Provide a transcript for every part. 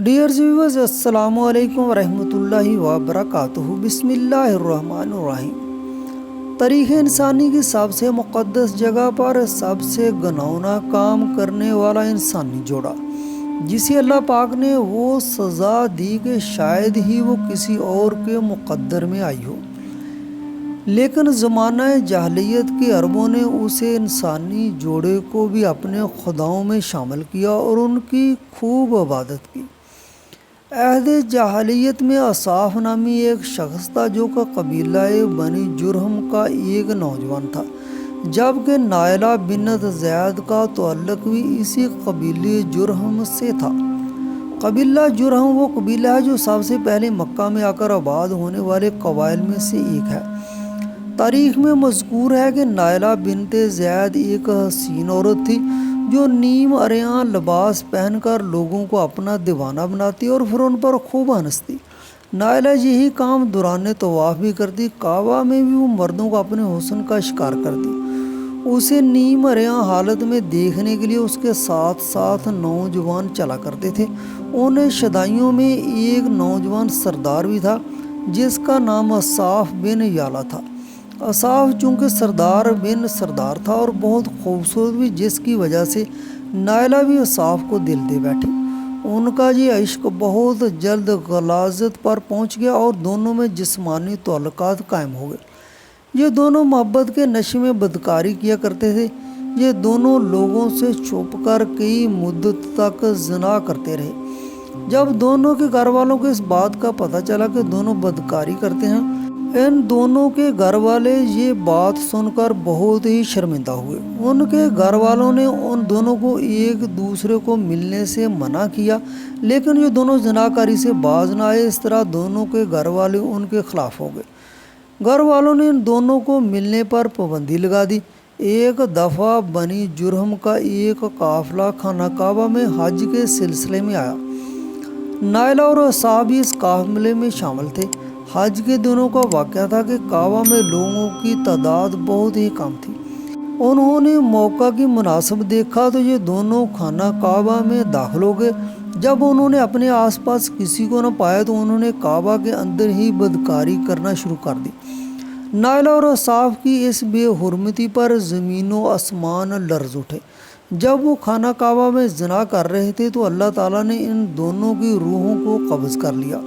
Dear viewers, السلام علیکم ورحمۃ اللہ وبرکاتہ۔ بسم اللہ الرحمن الرحیم۔ تاریخ انسانی کی سب سے مقدس جگہ پر سب سے گھناؤنا کام کرنے والا انسانی جوڑا، جسے اللہ پاک نے وہ سزا دی کہ شاید ہی وہ کسی اور کے مقدر میں آئی ہو، لیکن زمانہ جاہلیت کے عربوں نے اسے انسانی جوڑے کو بھی اپنے خداؤں میں شامل کیا اور ان کی خوب عبادت کی۔ عہد جاہلیت میں اصاف نامی ایک شخص تھا جو کہ قبیلہ بنی جرہم کا ایک نوجوان تھا، جبکہ نائلہ بنت زید کا تعلق بھی اسی قبیلے جرہم سے تھا۔ قبیلہ جرہم وہ قبیلہ ہے جو سب سے پہلے مکہ میں آ کر آباد ہونے والے قبائل میں سے ایک ہے۔ تاریخ میں مذکور ہے کہ نائلہ بنت زید ایک حسین عورت تھی جو نیم عریاں لباس پہن کر لوگوں کو اپنا دیوانہ بناتی اور پھر ان پر خوب ہنستی۔ نائلہ یہی کام دوران طواف بھی کرتی۔ کعبہ میں بھی وہ مردوں کو اپنے حسن کا شکار کرتی۔ اسے نیم عریاں حالت میں دیکھنے کے لیے اس کے ساتھ ساتھ نوجوان چلا کرتے تھے۔ ان شدائیوں میں ایک نوجوان سردار بھی تھا جس کا نام اصاف بن یالا تھا۔ اصاف چونکہ سردار بن سردار تھا اور بہت خوبصورت بھی، جس کی وجہ سے نائلہ بھی اصاف کو دل دے بیٹھی۔ ان کا یہ عشق بہت جلد غلاظت پر پہنچ گیا اور دونوں میں جسمانی تعلقات قائم ہو گئے۔ یہ دونوں محبت کے نشے میں بدکاری کیا کرتے تھے۔ یہ دونوں لوگوں سے چھپ کر کئی مدت تک زنا کرتے رہے۔ جب دونوں کے گھر والوں کو اس بات کا پتہ چلا کہ دونوں بدکاری کرتے ہیں، ان دونوں کے گھر والے یہ بات سن کر بہت ہی شرمندہ ہوئے۔ ان کے گھر والوں نے ان دونوں کو ایک دوسرے کو ملنے سے منع کیا، لیکن یہ دونوں زناکاری سے باز نہ آئے۔ اس طرح دونوں کے گھر والے ان کے خلاف ہو گئے۔ گھر والوں نے ان دونوں کو ملنے پر پابندی لگا دی۔ ایک دفعہ بنی جرہم کا ایک قافلہ خانہ کعبہ میں حج کے سلسلے میں آیا۔ نائلہ اور اصاف بھی اس قافلے میں شامل تھے۔ حج کے دنوں کا واقعہ تھا کہ کعبہ میں لوگوں کی تعداد بہت ہی کم تھی۔ انہوں نے موقع کی مناسب دیکھا تو یہ دونوں خانہ کعبہ میں داخل ہو گئے۔ جب انہوں نے اپنے آس پاس کسی کو نہ پایا تو انہوں نے کعبہ کے اندر ہی بدکاری کرنا شروع کر دی۔ نائلہ اور اصاف کی اس بے حرمتی پر زمین و آسمان لرز اٹھے۔ جب وہ خانہ کعبہ میں زنا کر رہے تھے تو اللہ تعالیٰ نے ان دونوں کی روحوں کو قبض کر لیا۔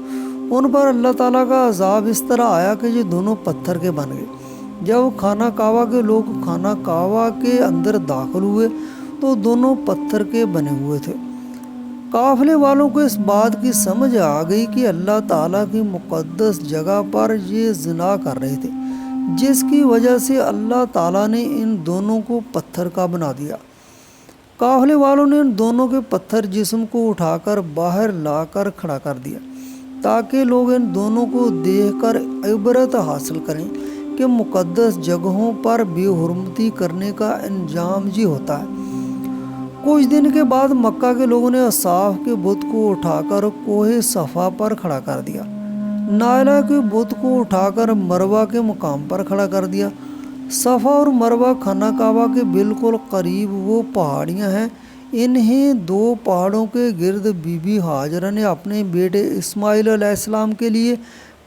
ان پر اللہ تعالیٰ کا عذاب اس طرح آیا کہ یہ دونوں پتھر کے بن گئے۔ جب خانہ کعبہ کے لوگ خانہ کعبہ کے اندر داخل ہوئے تو دونوں پتھر کے بنے ہوئے تھے۔ قافلے والوں کو اس بات کی سمجھ آ گئی کہ اللہ تعالیٰ کی مقدس جگہ پر یہ زنا کر رہے تھے، جس کی وجہ سے اللہ تعالیٰ نے ان دونوں کو پتھر کا بنا دیا۔ قافلے والوں نے ان دونوں کے پتھر جسم کو اٹھا کر باہر لا کر کھڑا کر دیا تاکہ لوگ ان دونوں کو دیکھ کر عبرت حاصل کریں کہ مقدس جگہوں پر بے حرمتی کرنے کا انجام یہ ہوتا ہے۔ کچھ دن کے بعد مکہ کے لوگوں نے اصاف کے بت کو اٹھا کر کوہ صفا پر کھڑا کر دیا۔ نائلہ کے بت کو اٹھا کر مروہ کے مقام پر کھڑا کر دیا۔ صفا اور مروہ خانہ کعبہ کے بالکل قریب وہ پہاڑیاں ہیں۔ انہیں دو پہاڑوں کے گرد بی بی ہاجرہ نے اپنے بیٹے اسماعیل علیہ السلام کے لیے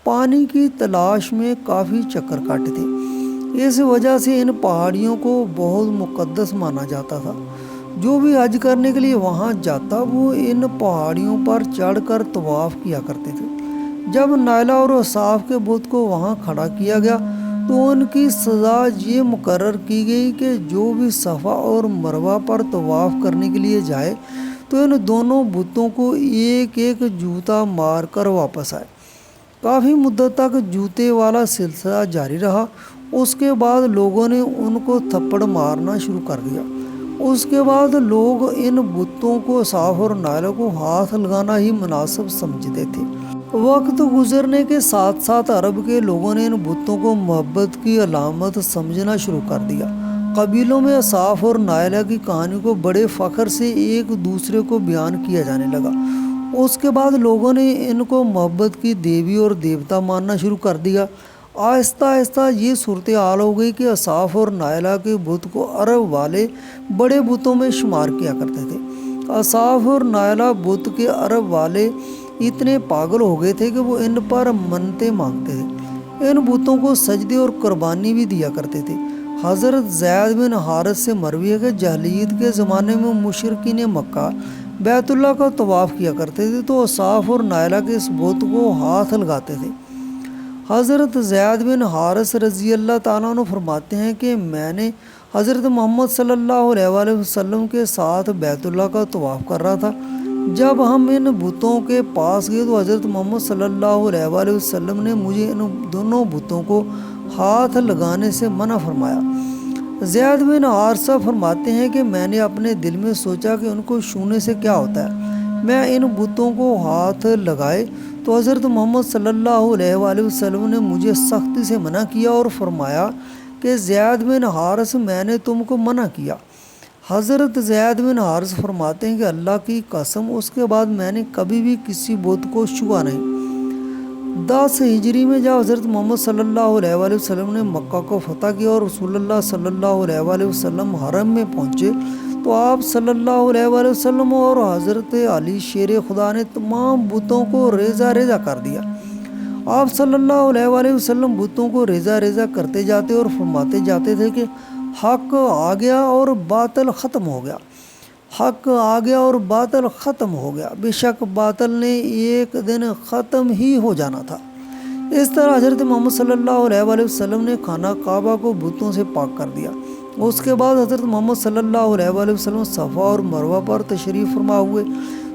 پانی کی تلاش میں کافی چکر کاٹے تھے۔ اس وجہ سے ان پہاڑیوں کو بہت مقدس مانا جاتا تھا۔ جو بھی حج کرنے کے لیے وہاں جاتا وہ ان پہاڑیوں پر چڑھ کر طواف کیا کرتے تھے۔ جب نائلہ اور اصاف کے بت کو وہاں کھڑا کیا گیا تو ان کی سزا یہ مقرر کی گئی کہ جو بھی صفا اور مروہ پر طواف کرنے کے لیے جائے تو ان دونوں بتوں کو ایک ایک جوتا مار کر واپس آئے۔ کافی مدت تک جوتے والا سلسلہ جاری رہا۔ اس کے بعد لوگوں نے ان کو تھپڑ مارنا شروع کر دیا۔ اس کے بعد لوگ ان بتوں کو اصاف اور نائلہ کو ہاتھ لگانا ہی مناسب سمجھتے تھے۔ وقت گزرنے کے ساتھ ساتھ عرب کے لوگوں نے ان بتوں کو محبت کی علامت سمجھنا شروع کر دیا۔ قبیلوں میں اصاف اور نائلہ کی کہانی کو بڑے فخر سے ایک دوسرے کو بیان کیا جانے لگا۔ اس کے بعد لوگوں نے ان کو محبت کی دیوی اور دیوتا ماننا شروع کر دیا۔ آہستہ آہستہ یہ صورتحال ہو گئی کہ اصاف اور نائلہ کے بت کو عرب والے بڑے بتوں میں شمار کیا کرتے تھے۔ اصاف اور نائلہ بت کے عرب والے اتنے پاگل ہو گئے تھے کہ وہ ان پر منتیں مانگتے تھے، ان بتوں کو سجدے اور قربانی بھی دیا کرتے تھے۔ حضرت زید بن حارث سے مروی ہے کہ جاہلیت کے زمانے میں مشرکین مکہ بیت اللہ کا طواف کیا کرتے تھے تو اصاف اور نائلہ کے اس بت کو ہاتھ لگاتے تھے۔ حضرت زید بن حارث رضی اللہ تعالیٰ عنہ فرماتے ہیں کہ میں نے حضرت محمد صلی اللہ علیہ وآلہ وسلم کے ساتھ بیت اللہ کا طواف کر رہا تھا۔ جب ہم ان بتوں کے پاس گئے تو حضرت محمد صلی اللہ علیہ وآلہ وسلم نے مجھے ان دونوں بتوں کو ہاتھ لگانے سے منع فرمایا۔ زید بن حارثہ فرماتے ہیں کہ میں نے اپنے دل میں سوچا کہ ان کو چھونے سے کیا ہوتا ہے، میں ان بتوں کو ہاتھ لگائے تو حضرت محمد صلی اللہ علیہ وآلہ وسلم نے مجھے سختی سے منع کیا اور فرمایا کہ زید بن حارث میں نے تم کو منع کیا۔ حضرت زید بن حارث فرماتے ہیں کہ اللہ کی قسم اس کے بعد میں نے کبھی بھی کسی بت کو چھوا نہیں۔ 10 ہجری میں جب حضرت محمد صلی اللہ علیہ وآلہ وسلم نے مکہ کو فتح کیا اور رسول اللہ صلی اللہ علیہ وآلہ وسلم حرم میں پہنچے تو آپ صلی اللہ علیہ وآلہ وسلم اور حضرت علی شیر خدا نے تمام بتوں کو ریزہ ریزہ کر دیا۔ آپ صلی اللہ علیہ وآلہ وسلم بتوں کو ریزہ ریزہ کرتے جاتے اور فرماتے جاتے تھے کہ حق آ گیا اور باطل ختم ہو گیا، حق آ گیا اور باطل ختم ہو گیا، بے شک باطل نے ایک دن ختم ہی ہو جانا تھا۔ اس طرح حضرت محمد صلی اللہ علیہ وآلہ وسلم نے خانہ کعبہ کو بتوں سے پاک کر دیا۔ اس کے بعد حضرت محمد صلی اللہ علیہ وآلہ وسلم صفا اور مروہ پر تشریف فرما ہوئے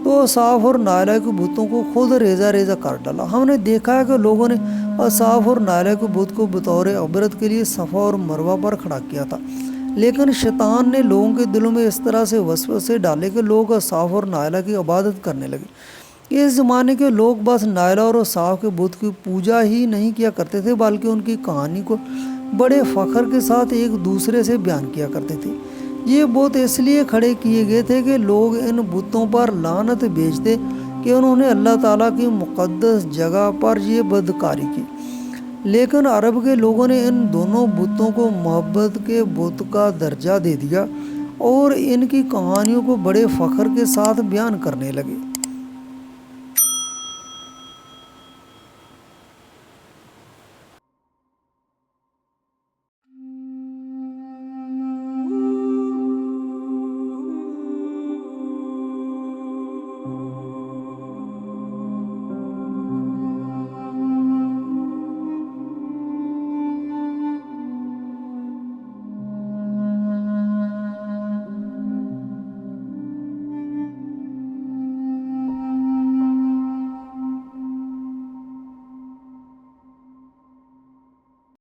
تو اصاف اور نائلہ کے بتوں کو خود ریزہ ریزہ کر ڈالا۔ ہم نے دیکھا ہے کہ لوگوں نے اصاف اور نائلہ کے بت کو بطور عبرت کے لیے صفا اور مروہ پر کھڑا کیا تھا، لیکن شیطان نے لوگوں کے دلوں میں اس طرح سے وسوسے ڈالے کہ لوگ اصاف اور نائلہ کی عبادت کرنے لگے۔ اس زمانے کے لوگ بس نائلہ اور اصاف کے بت کی پوجا ہی نہیں کیا کرتے تھے بلکہ ان کی کہانی کو بڑے فخر کے ساتھ ایک دوسرے سے بیان کیا کرتے تھے۔ یہ بت اس لیے کھڑے کیے گئے تھے کہ لوگ ان بتوں پر لعنت بھیجتے کہ انہوں نے اللہ تعالیٰ کی مقدس جگہ پر یہ بدکاری کی، لیکن عرب کے لوگوں نے ان دونوں بتوں کو محبت کے بت کا درجہ دے دیا اور ان کی کہانیوں کو بڑے فخر کے ساتھ بیان کرنے لگے۔